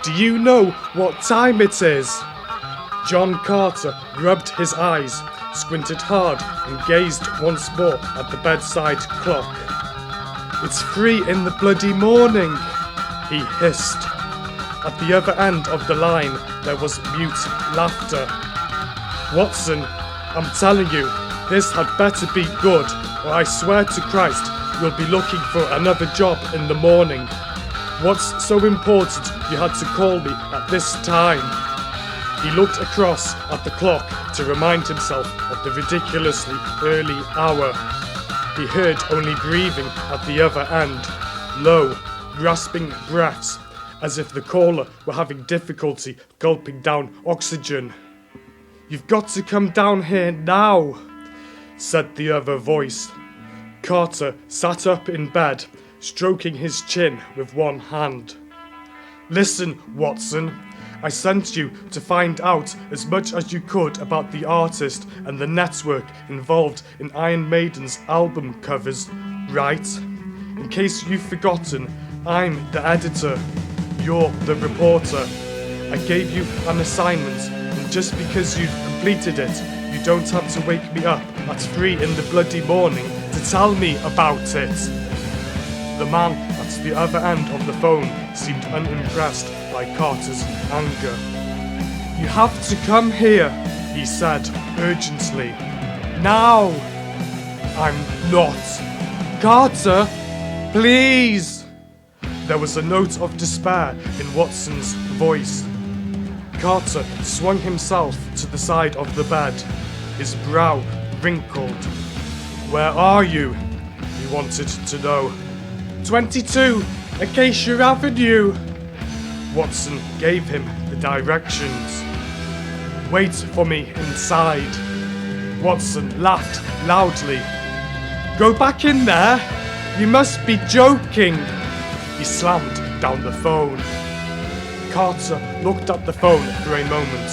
Do you know what time it is? John Carter rubbed his eyes, squinted hard, and gazed once more at the bedside clock. It's 3 in the bloody morning, he hissed. At the other end of the line, there was mute laughter. Watson, I'm telling you, this had better be good, or I swear to Christ, you'll be looking for another job in the morning. What's so important you had to call me at this time? He looked across at the clock to remind himself of the ridiculously early hour. He heard only breathing at the other end, low, grasping breaths, as if the caller were having difficulty gulping down oxygen. You've got to come down here now, said the other voice. Carter sat up in bed, stroking his chin with one hand. Listen, Watson, I sent you to find out as much as you could about the artist and the network involved in Iron Maiden's album covers, right? In case you've forgotten, I'm the editor. You're the reporter. I gave you an assignment, and just because you've completed it, you don't have to wake me up at 3 in the bloody morning to tell me about it. The man at the other end of the phone seemed unimpressed by Carter's anger. You have to come here, he said urgently. Now! I'm not. Carter, please! There was a note of despair in Watson's voice. Carter swung himself to the side of the bed, his brow wrinkled. Where are you? He wanted to know. 22 Acacia Avenue. Watson gave him the directions. Wait for me inside. Watson laughed loudly. Go back in there? You must be joking. He slammed down the phone. Carter looked at the phone for a moment,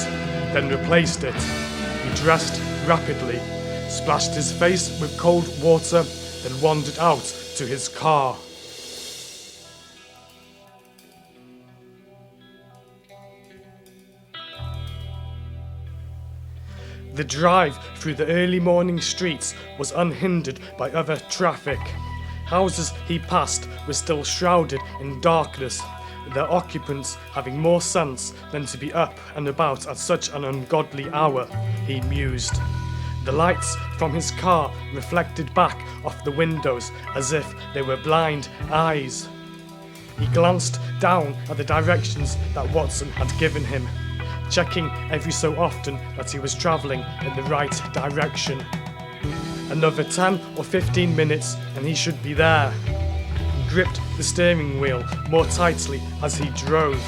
then replaced it. He dressed rapidly, splashed his face with cold water, then wandered out to his car. The drive through the early morning streets was unhindered by other traffic. Houses he passed were still shrouded in darkness, their occupants having more sense than to be up and about at such an ungodly hour, he mused. The lights from his car reflected back off the windows as if they were blind eyes. He glanced down at the directions that Watson had given him, checking every so often that he was travelling in the right direction. Another 10 or 15 minutes and he should be there. He gripped the steering wheel more tightly as he drove,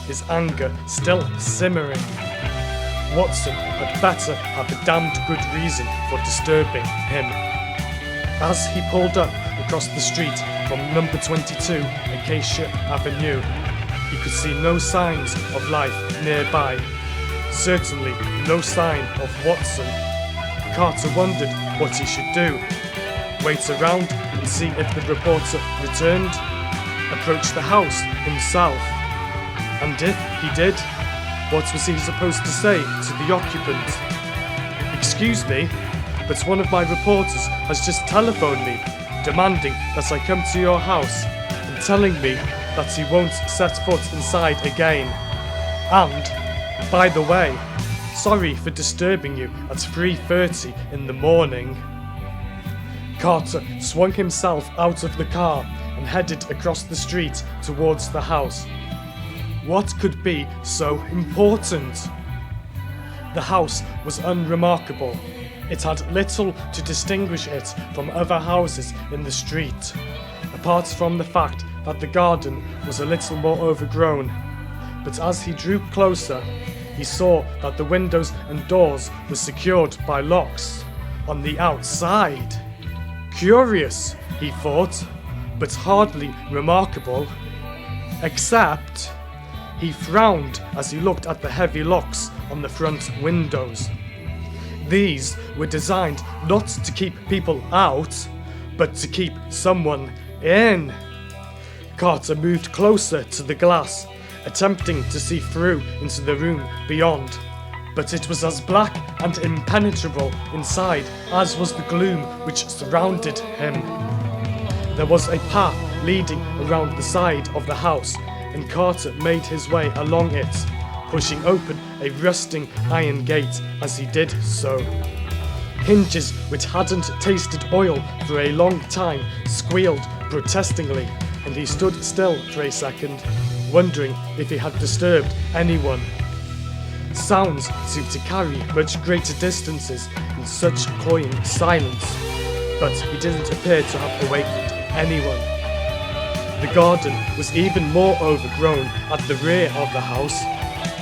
his anger still simmering. Watson had better have a damned good reason for disturbing him. As he pulled up across the street from number 22 Acacia Avenue, he could see no signs of life nearby. Certainly no sign of Watson. Carter wondered what he should do. Wait around and see if the reporter returned? Approach the house himself? And if he did, what was he supposed to say to the occupant? Excuse me, but one of my reporters has just telephoned me, demanding that I come to your house and telling me that he won't set foot inside again. And, by the way, sorry for disturbing you at 3:30 in the morning. Carter swung himself out of the car and headed across the street towards the house. What could be so important? The house was unremarkable. It had little to distinguish it from other houses in the street, apart from the fact that the garden was a little more overgrown. But as he drew closer, he saw that the windows and doors were secured by locks on the outside. Curious, he thought, but hardly remarkable. Except, he frowned as he looked at the heavy locks on the front windows. These were designed not to keep people out, but to keep someone in. Carter moved closer to the glass attempting to see through into the room beyond. But it was as black and impenetrable inside as was the gloom which surrounded him. There was a path leading around the side of the house, and Carter made his way along it, pushing open a rusting iron gate as he did so. Hinges which hadn't tasted oil for a long time squealed protestingly, and he stood still for a second, wondering if he had disturbed anyone. Sounds seemed to carry much greater distances in such cloying silence, but he didn't appear to have awakened anyone. The garden was even more overgrown at the rear of the house.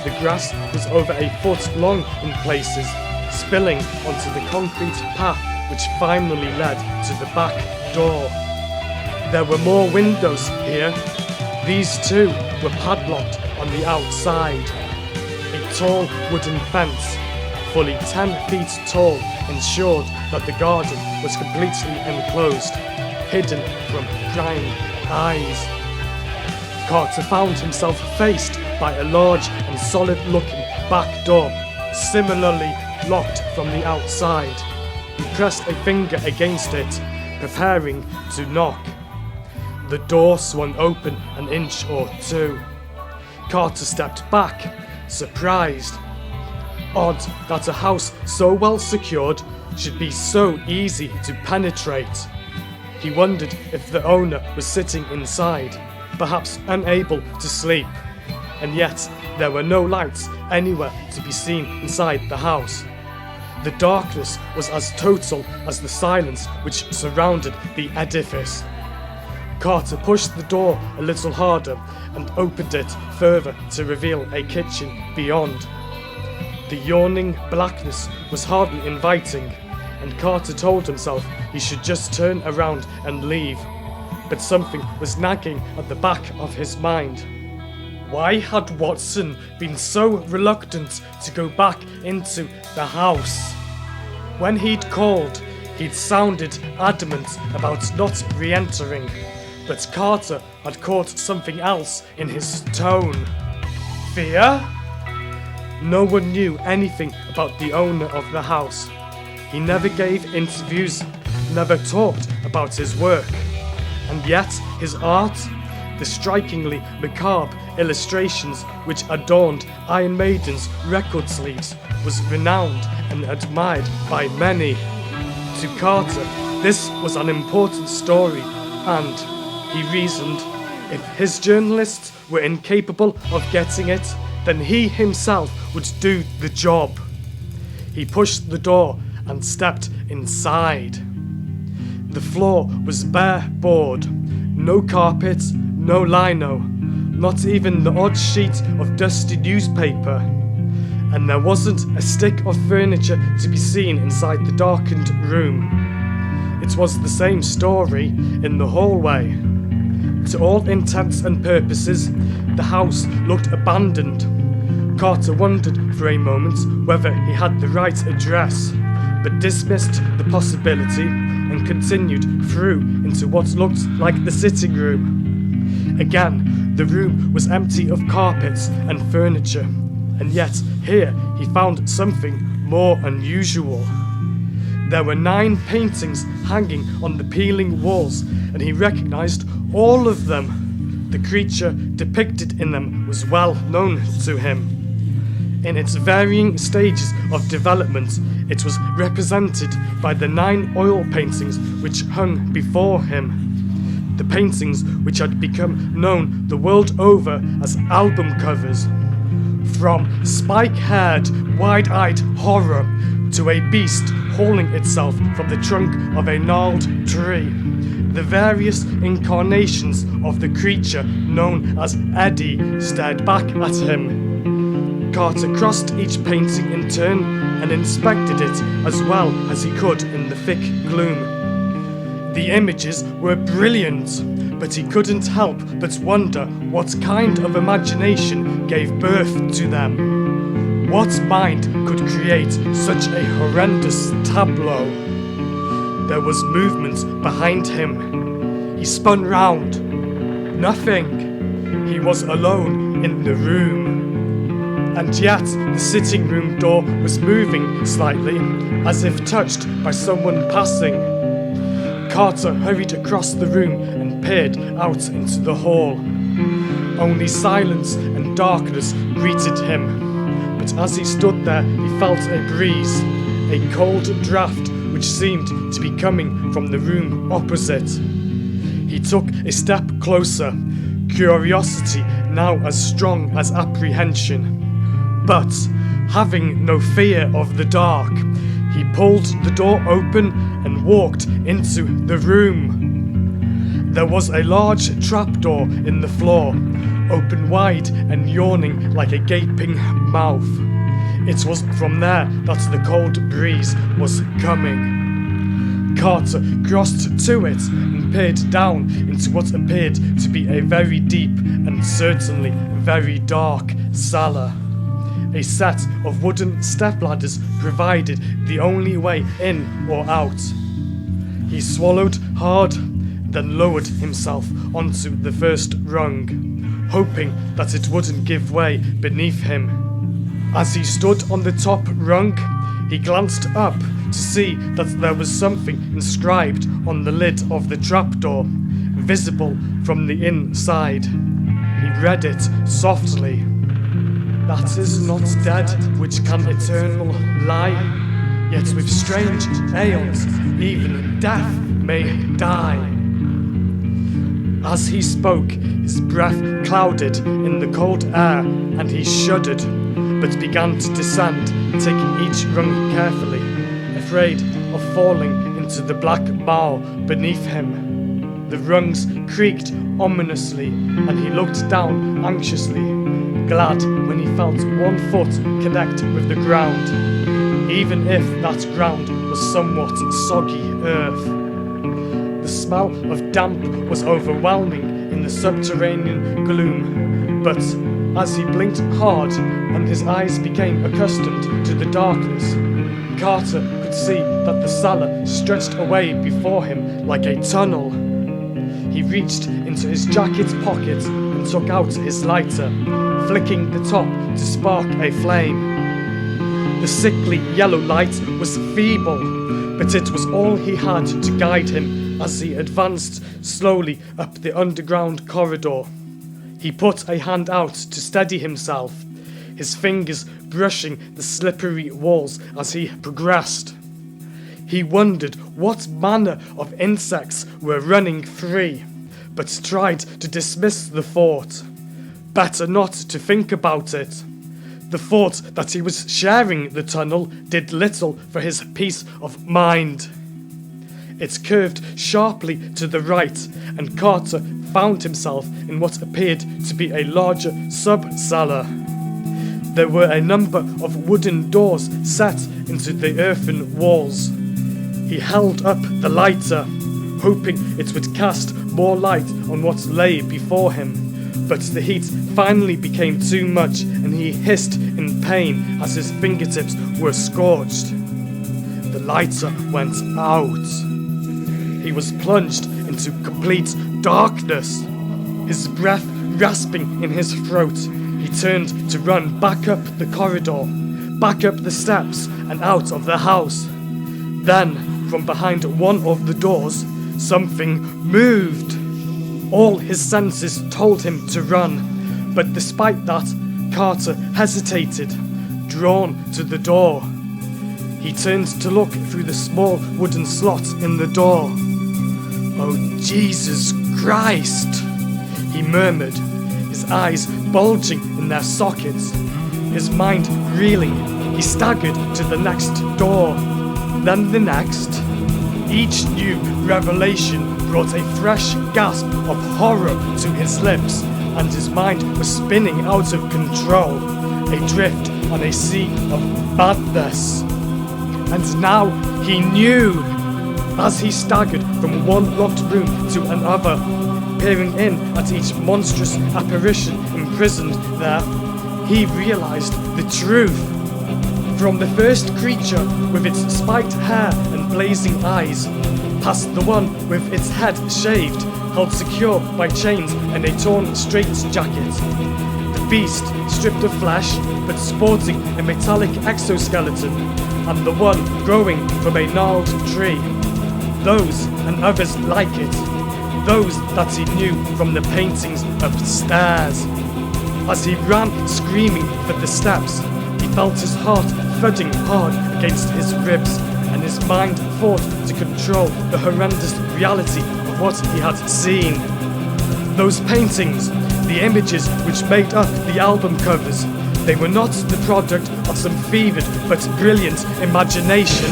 The grass was over a foot long in places, spilling onto the concrete path which finally led to the back door. There were more windows here. These too were padlocked on the outside. A tall wooden fence, fully 10 feet tall, ensured that the garden was completely enclosed, hidden from prying eyes. Carter found himself faced by a large and solid-looking back door, similarly locked from the outside. He pressed a finger against it, preparing to knock. The door swung open an inch or two. Carter stepped back, surprised. Odd that a house so well secured should be so easy to penetrate. He wondered if the owner was sitting inside, perhaps unable to sleep, and yet there were no lights anywhere to be seen inside the house. The darkness was as total as the silence which surrounded the edifice. Carter pushed the door a little harder and opened it further to reveal a kitchen beyond. The yawning blackness was hardly inviting, and Carter told himself he should just turn around and leave. But something was nagging at the back of his mind. Why had Watson been so reluctant to go back into the house? When he'd called, he'd sounded adamant about not re-entering, but Carter had caught something else in his tone. Fear? No one knew anything about the owner of the house. He never gave interviews, never talked about his work. And yet his art, the strikingly macabre illustrations which adorned Iron Maiden's record sleeves, was renowned and admired by many. To Carter, this was an important story, and, he reasoned, if his journalists were incapable of getting it, then he himself would do the job. He pushed the door and stepped inside. The floor was bare board, no carpet, no lino, not even the odd sheet of dusty newspaper, and there wasn't a stick of furniture to be seen inside the darkened room. It was the same story in the hallway. To all intents and purposes, the house looked abandoned. Carter wondered for a moment whether he had the right address, but dismissed the possibility and continued through into what looked like the sitting room. Again, the room was empty of carpets and furniture, and yet here he found something more unusual. There were 9 paintings hanging on the peeling walls, and he recognized all of them. The creature depicted in them was well known to him. In its varying stages of development, it was represented by the 9 oil paintings which hung before him. The paintings which had become known the world over as album covers. From spike-haired, wide-eyed horror to a beast hauling itself from the trunk of a gnarled tree. The various incarnations of the creature known as Eddie stared back at him. Carter crossed each painting in turn and inspected it as well as he could in the thick gloom. The images were brilliant, but he couldn't help but wonder what kind of imagination gave birth to them. What mind could create such a horrendous tableau? There was movement behind him. He spun round. Nothing. He was alone in the room. And yet, the sitting room door was moving slightly, as if touched by someone passing. Carter hurried across the room and peered out into the hall. Only silence and darkness greeted him, but as he stood there, he felt a breeze, a cold draft which seemed to be coming from the room opposite. He took a step closer, curiosity now as strong as apprehension. But, having no fear of the dark, he pulled the door open and walked into the room. There was a large trapdoor in the floor, open wide and yawning like a gaping mouth. It was from there that the cold breeze was coming. Carter crossed to it and peered down into what appeared to be a very deep and certainly very dark cellar. A set of wooden stepladders provided the only way in or out. He swallowed hard, then lowered himself onto the first rung, hoping that it wouldn't give way beneath him. As he stood on the top rung, he glanced up to see that there was something inscribed on the lid of the trapdoor, visible from the inside. He read it softly. That is not dead which can eternal lie, yet with strange aeons even death may die. As he spoke, his breath clouded in the cold air, and he shuddered, but began to descend, taking each rung carefully, afraid of falling into the black bowl beneath him. The rungs creaked ominously, and he looked down anxiously, glad when he felt one foot connect with the ground, even if that ground was somewhat soggy earth. The smell of damp was overwhelming in the subterranean gloom, but as he blinked hard and his eyes became accustomed to the darkness, Carter could see that the cellar stretched away before him like a tunnel. He reached into his jacket pocket and took out his lighter, flicking the top to spark a flame. The sickly yellow light was feeble, but it was all he had to guide him as he advanced slowly up the underground corridor. He put a hand out to steady himself, his fingers brushing the slippery walls as he progressed. He wondered what manner of insects were running free, but tried to dismiss the thought. Better not to think about it. The thought that he was sharing the tunnel did little for his peace of mind. It curved sharply to the right, and Carter found himself in what appeared to be a larger sub-cellar. There were a number of wooden doors set into the earthen walls. He held up the lighter, hoping it would cast more light on what lay before him, but the heat finally became too much and he hissed in pain as his fingertips were scorched. The lighter went out. He was plunged into complete darkness. His breath rasping in his throat, he turned to run back up the corridor, back up the steps and out of the house. Then, from behind one of the doors, something moved. All his senses told him to run, but despite that, Carter hesitated, drawn to the door. He turned to look through the small wooden slot in the door. "Oh, Jesus Christ!" he murmured, his eyes bulging in their sockets. His mind reeling, he staggered to the next door, then the next. Each new revelation brought a fresh gasp of horror to his lips, and his mind was spinning out of control, adrift on a sea of madness. And now he knew! As he staggered from one locked room to another, peering in at each monstrous apparition imprisoned there, he realized the truth. From the first creature with its spiked hair and blazing eyes, past the one with its head shaved, held secure by chains and a torn straitjacket, the beast stripped of flesh but sporting a metallic exoskeleton, and the one growing from a gnarled tree. Those and others like it, those that he knew from the paintings upstairs. As he ran screaming for the steps, he felt his heart thudding hard against his ribs, and his mind fought to control the horrendous reality of what he had seen. Those paintings, the images which made up the album covers, they were not the product of some fevered but brilliant imagination.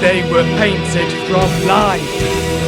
They were painted from life.